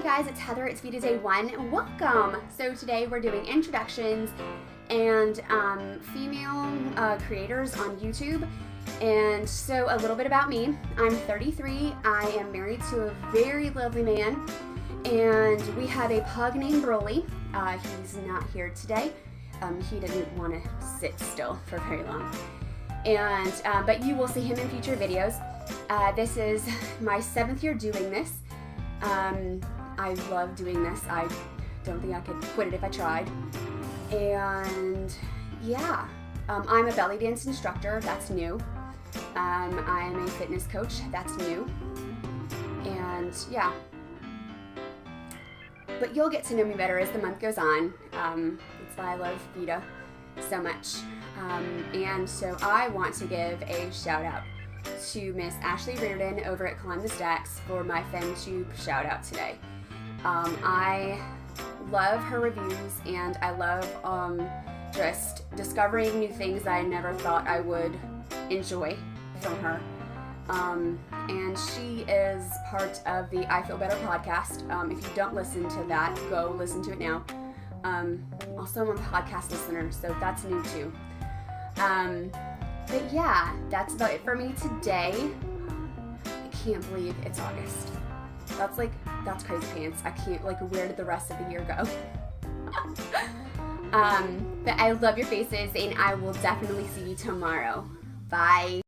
guys, it's Heather, it's Vita Day 1, and welcome! So today we're doing introductions and female creators on YouTube. And so a little bit about me. I'm 33, I am married to a very lovely man, and we have a pug named Broly. He's not here today. He didn't want to sit still for very long. And but you will see him in future videos. This is my 7th year doing this. I love doing this. I don't think I could quit it if I tried. And yeah, I'm a belly dance instructor. That's new. I am a fitness coach. That's new. And yeah. But you'll get to know me better as the month goes on. That's why I love Vita so much. And so I want to give a shout out to Miss Ashley Reardon over at Climb the Stacks for my FemTube shout out today. I love her reviews, and I love just discovering new things that I never thought I would enjoy from her. And she is part of the I Feel Better podcast. If you don't listen to that, go listen to it now. Also, I'm a podcast listener, so that's new too. But yeah, that's about it for me today. I can't believe it's August. That's crazy pants. I can't, where did the rest of the year go? But I love your faces, and I will definitely see you tomorrow. Bye.